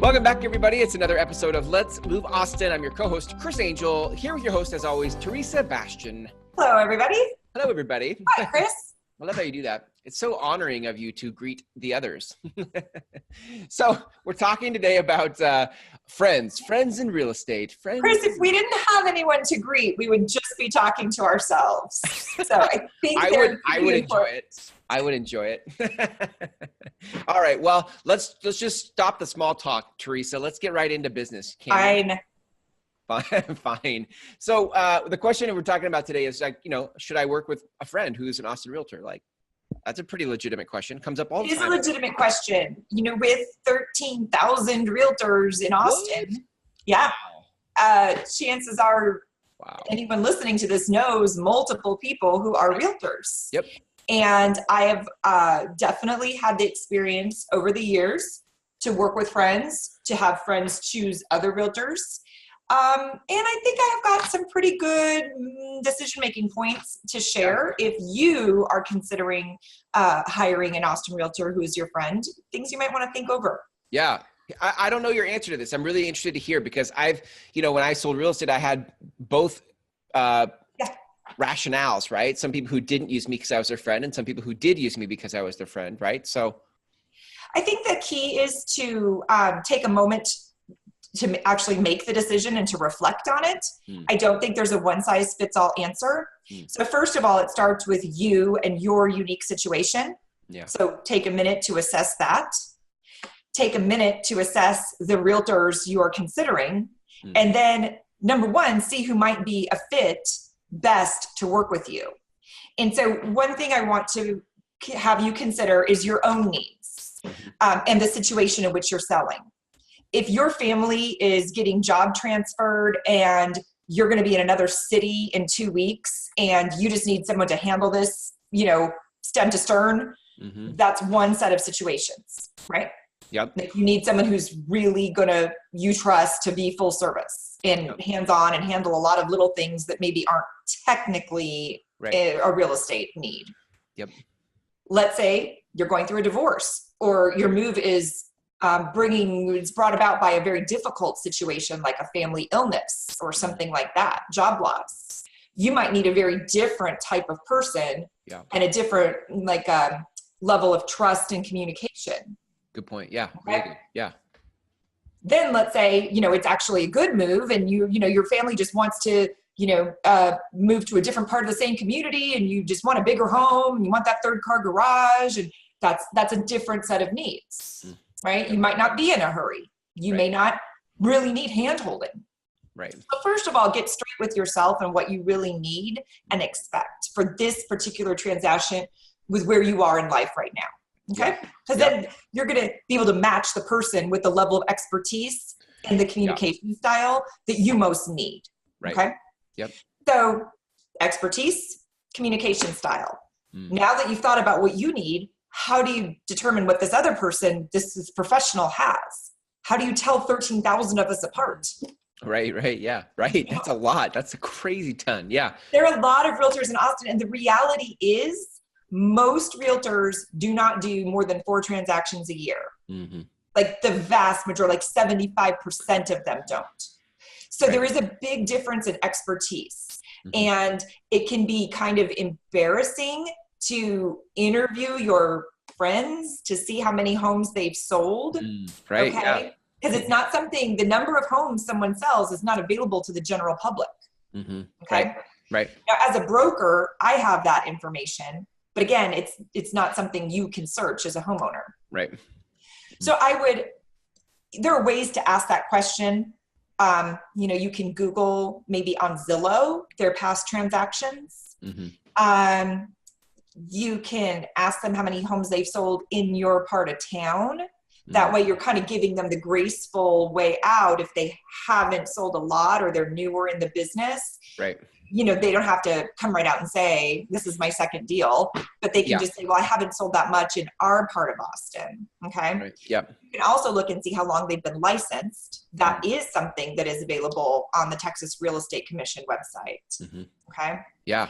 Welcome back, everybody. It's another episode of Let's Move Austin. I'm your co-host, Chris Angel. Here with your host, as always, Teresa Bastian. Hello, everybody. Hello, everybody. Hi, Chris. I love how you do that. It's so honoring of you to greet the others. So we're talking today about friends in real estate. Friends. Chris, if we didn't have anyone to greet, we would just be talking to ourselves. So I think I would enjoy it. I would enjoy it. All right. Well, let's just stop the small talk, Teresa. Let's get right into business. Fine. Fine. So the question that we're talking about today is like, should I work with a friend who's an Austin Realtor? Like, that's a pretty legitimate question. Comes up all the time. It is a legitimate question. With 13,000 realtors in Austin, what? Yeah. Chances are anyone listening to this knows multiple people who are realtors. Yep. And I have definitely had the experience over the years to work with friends, to have friends choose other realtors. And I think I have got some pretty good decision-making points to share if you are considering hiring an Austin Realtor who is your friend, things you might want to think over. Yeah. I don't know your answer to this. I'm really interested to hear because I've, when I sold real estate, I had both rationales, right? Some people who didn't use me because I was their friend and some people who did use me because I was their friend, right? So I think the key is to take a moment to actually make the decision and to reflect on it. I don't think there's a one-size-fits-all answer. So first of all, it starts with you and your unique situation. Yeah. So take a minute to assess that. Take a minute to assess the realtors you are considering. And then number one, see who might be a fit best to work with you. And so one thing I want to have you consider is your own needs and the situation in which you're selling. If your family is getting job transferred and you're going to be in another city in 2 weeks and you just need someone to handle this, stem to stern, that's one set of situations, right? Yep. Like you need someone who's really you trust to be full service and hands-on and handle a lot of little things that maybe aren't technically a real estate need. Yep. Let's say you're going through a divorce or your move is it's brought about by a very difficult situation like a family illness or something like that, job loss. You might need a very different type of person and a different level of trust and communication. Good point. Yeah. Really good. Yeah. Then let's say, it's actually a good move and your family just wants to, move to a different part of the same community and you just want a bigger home and you want that third car garage and that's a different set of needs. Right? You might not be in a hurry. You may not really need hand-holding. Right. So first of all, get straight with yourself and what you really need and expect for this particular transaction with where you are in life right now. Okay? Because then you're going to be able to match the person with the level of expertise and the communication style that you most need. Right. Okay? Yep. So expertise, communication style. Now that you've thought about what you need, how do you determine what this other person, this professional has? How do you tell 13,000 of us apart? Right. Yeah. Right. That's a lot. That's a crazy ton. Yeah. There are a lot of realtors in Austin. And the reality is most realtors do not do more than 4 transactions a year. Like the vast majority, like 75% of them don't. So there is a big difference in expertise. And it can be kind of embarrassing to interview your friends to see how many homes they've sold. Right. Okay. Because it's not something, the number of homes someone sells is not available to the general public. Okay. Right. Now, as a broker, I have that information, but again, it's not something you can search as a homeowner. Right. So there are ways to ask that question. You can Google maybe on Zillow, their past transactions. You can ask them how many homes they've sold in your part of town. That way you're kind of giving them the graceful way out if they haven't sold a lot or they're newer in the business. Right. They don't have to come right out and say, this is my second deal, but they can just say, well, I haven't sold that much in our part of Austin. Okay. Right. Yep. You can also look and see how long they've been licensed. That is something that is available on the Texas Real Estate Commission website. Okay. Yeah.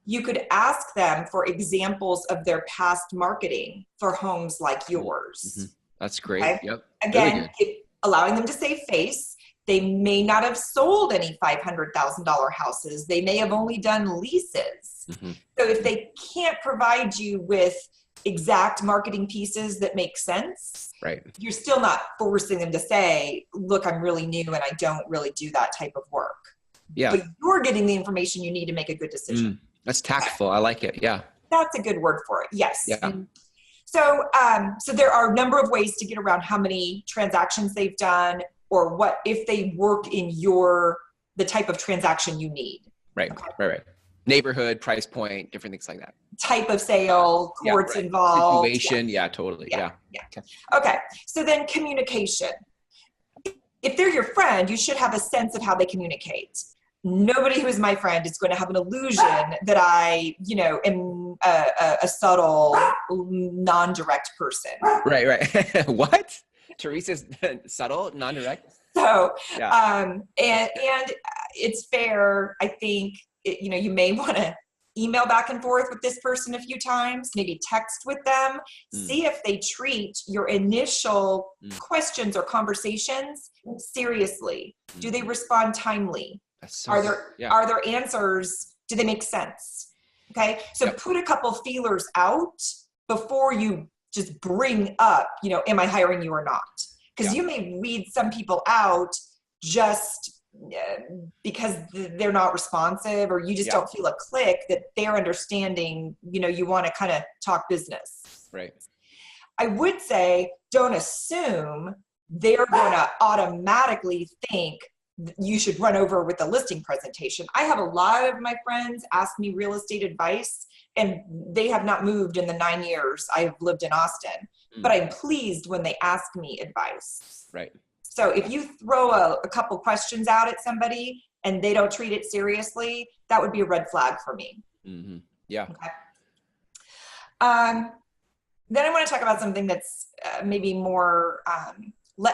You could ask them for examples of their past marketing for homes like yours. That's great. Okay? Yep. Again, really allowing them to save face. They may not have sold any $500,000 houses. They may have only done leases. Mm-hmm. So if they can't provide you with exact marketing pieces that make sense, right, you're still not forcing them to say, look, I'm really new and I don't really do that type of work. Yeah. But you're getting the information you need to make a good decision. That's tactful. I like it. Yeah. That's a good word for it. Yes. Yeah. So, so there are a number of ways to get around how many transactions they've done, or what if they work in the type of transaction you need. Right. Okay. Right. Neighborhood, price point, different things like that. Type of sale, courts involved. Situation. Yeah, totally. Yeah. Okay. So then communication. If they're your friend, you should have a sense of how they communicate. Nobody who is my friend is going to have an illusion that I, am a subtle, non-direct person. Right. What? Teresa's subtle, non-direct? So, and it's fair. I think, you may want to email back and forth with this person a few times, maybe text with them, see if they treat your initial questions or conversations seriously. Do they respond timely? So are there answers? Do they make sense? Okay. So put a couple feelers out before you just bring up, am I hiring you or not? Because you may weed some people out just because they're not responsive, or you just don't feel a click that they're understanding, you want to kind of talk business. Right. I would say, don't assume they're going to automatically think you should run over with the listing presentation. I have a lot of my friends ask me real estate advice, and they have not moved in the 9 years I've lived in Austin, but I'm pleased when they ask me advice. Right. So if you throw a couple questions out at somebody and they don't treat it seriously, that would be a red flag for me. Mm-hmm. Yeah. Okay. Then I want to talk about something that's maybe more,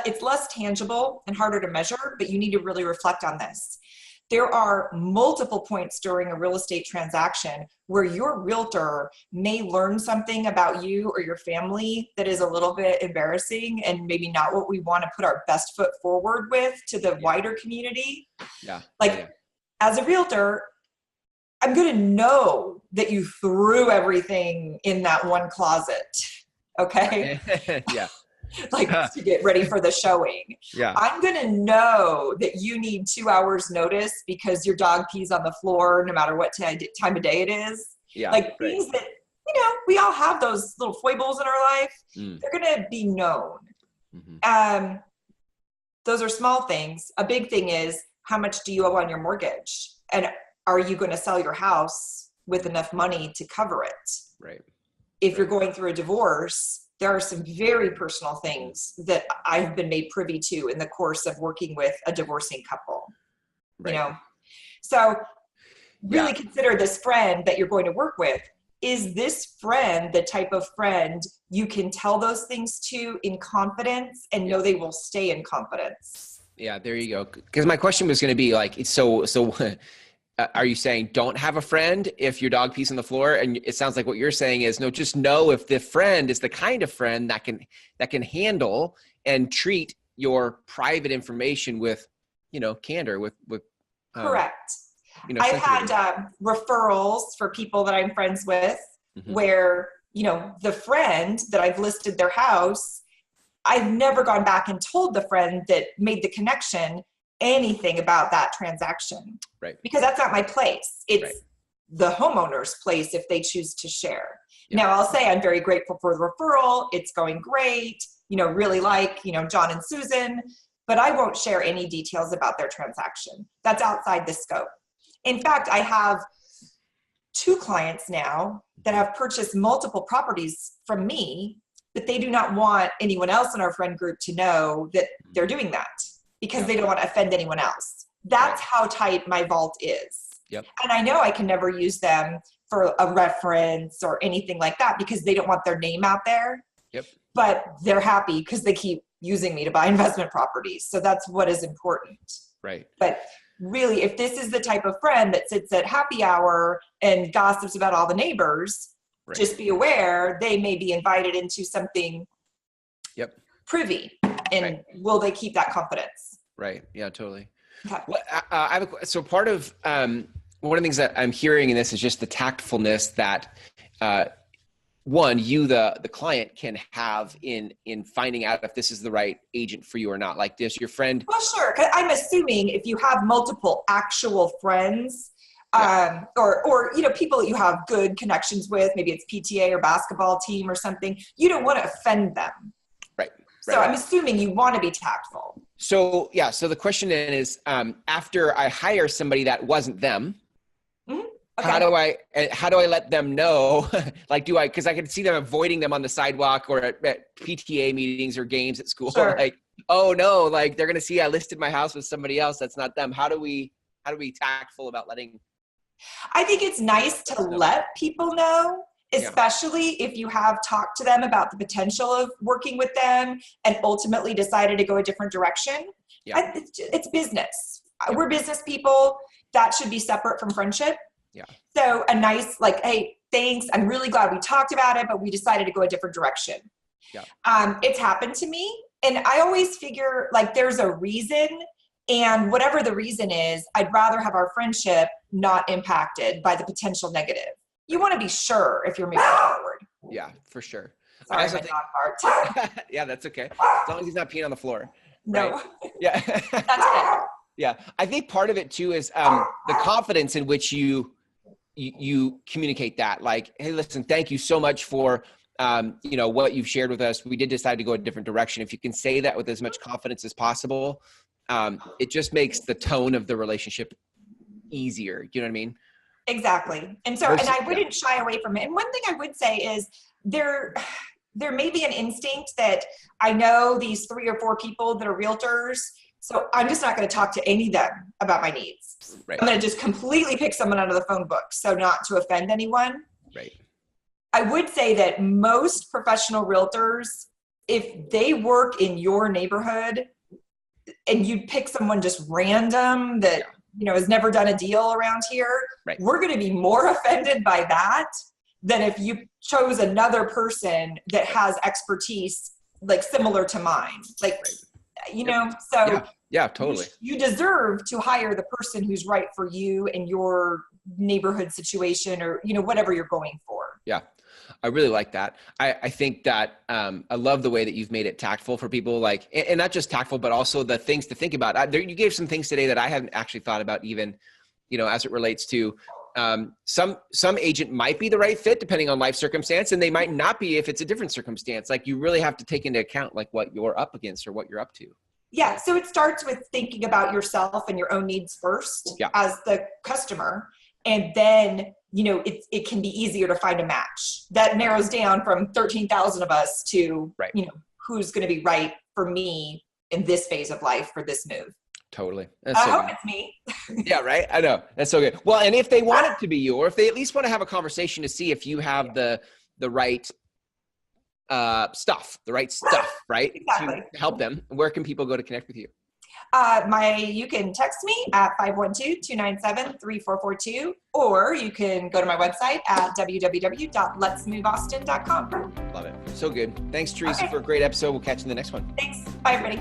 it's less tangible and harder to measure, but you need to really reflect on this. There are multiple points during a real estate transaction where your realtor may learn something about you or your family that is a little bit embarrassing and maybe not what we want to put our best foot forward with to the wider community. As a realtor, I'm going to know that you threw everything in that one closet. Okay. Yeah. To get ready for the showing. Yeah. I'm going to know that you need 2 hours notice because your dog pees on the floor no matter what time of day it is. Yeah. Things that, we all have those little foibles in our life. They're going to be known. Mm-hmm. Those are small things. A big thing is, how much do you owe on your mortgage? And are you going to sell your house with enough money to cover it? Right. If you're going through a divorce, there are some very personal things that I've been made privy to in the course of working with a divorcing couple, So really consider this friend that you're going to work with. Is this friend the type of friend you can tell those things to in confidence and know they will stay in confidence? Yeah, there you go. Because my question was going to be so are you saying don't have a friend if your dog pees on the floor? And it sounds like what you're saying is no, just know if the friend is the kind of friend that can handle and treat your private information with, candor, with correct. I've had referrals for people that I'm friends with where, the friend that I've listed their house, I've never gone back and told the friend that made the connection anything about that transaction. Right. Because that's not my place. It's the homeowner's place if they choose to share. Yeah. Now I'll say I'm very grateful for the referral. It's going great. Really like, John and Susan, but I won't share any details about their transaction. That's outside the scope. In fact, I have 2 clients now that have purchased multiple properties from me, but they do not want anyone else in our friend group to know that they're doing that, because they don't want to offend anyone else. That's how tight my vault is. Yep. And I know I can never use them for a reference or anything like that because they don't want their name out there. Yep. But they're happy because they keep using me to buy investment properties. So that's what is important. Right. But really, if this is the type of friend that sits at happy hour and gossips about all the neighbors, just be aware they may be invited into something privy. and will they keep that confidence? Right. Yeah, totally. Okay. Well, I have so part of one of the things that I'm hearing in this is just the tactfulness that one, you, the client, can have in finding out if this is the right agent for you or not. Like, does your friend? Well, sure. 'Cause I'm assuming if you have multiple actual friends, or people that you have good connections with, maybe it's PTA or basketball team or something, you don't want to offend them. Right. So I'm assuming you want to be tactful. So yeah. So the question then is, after I hire somebody that wasn't them, Okay. how do I let them know? Like, because I can see them avoiding them on the sidewalk or at PTA meetings or games at school. Sure. Like, oh no, like they're going to see I listed my house with somebody else. That's not them. How do we tactful about letting? I think it's nice to let people know, especially if you have talked to them about the potential of working with them and ultimately decided to go a different direction. Yeah. It's business. We're business people. That should be separate from friendship. Yeah. So a nice, like, hey, thanks. I'm really glad we talked about it, but we decided to go a different direction. Yeah. It's happened to me. And I always figure like there's a reason, and whatever the reason is, I'd rather have our friendship not impacted by the potential negative. You want to be sure if you're moving forward. Yeah, for sure. Sorry, my dog barked. Yeah, that's okay. As long as he's not peeing on the floor. No. Right? Yeah. That's good. Yeah. I think part of it too is the confidence in which you communicate that. Like, hey, listen, thank you so much for what you've shared with us. We did decide to go a different direction. If you can say that with as much confidence as possible, it just makes the tone of the relationship easier. You know what I mean? Exactly. And so, and I wouldn't shy away from it. And one thing I would say is there may be an instinct that I know these 3 or 4 people that are realtors, so I'm just not going to talk to any of them about my needs. Right. I'm going to just completely pick someone out of the phone book, so not to offend anyone. Right. I would say that most professional realtors, if they work in your neighborhood and you pick someone just random that has never done a deal around here, we're going to be more offended by that than if you chose another person that has expertise like similar to mine. Like, so yeah, totally. You deserve to hire the person who's right for you and your neighborhood situation or, whatever you're going for. Yeah. I really like that. I think that I love the way that you've made it tactful for people, like, and not just tactful, but also the things to think about. You gave some things today that I haven't actually thought about even, as it relates to some agent might be the right fit depending on life circumstance, and they might not be if it's a different circumstance. Like, you really have to take into account like what you're up against or what you're up to. Yeah. So it starts with thinking about yourself and your own needs first as the customer. And then, it can be easier to find a match that narrows down from 13,000 of us to, who's going to be right for me in this phase of life for this move. Totally. I hope it's me. Yeah, right. I know. That's so good. Well, and if they want it to be you, or if they at least want to have a conversation to see if you have the right stuff, right? Exactly. To help them, where can people go to connect with you? You can text me at 512-297-3442, or you can go to my website at www.letsmoveaustin.com. Love it. So good. Thanks, Teresa, for a great episode. We'll catch you in the next one. Thanks. Bye, everybody.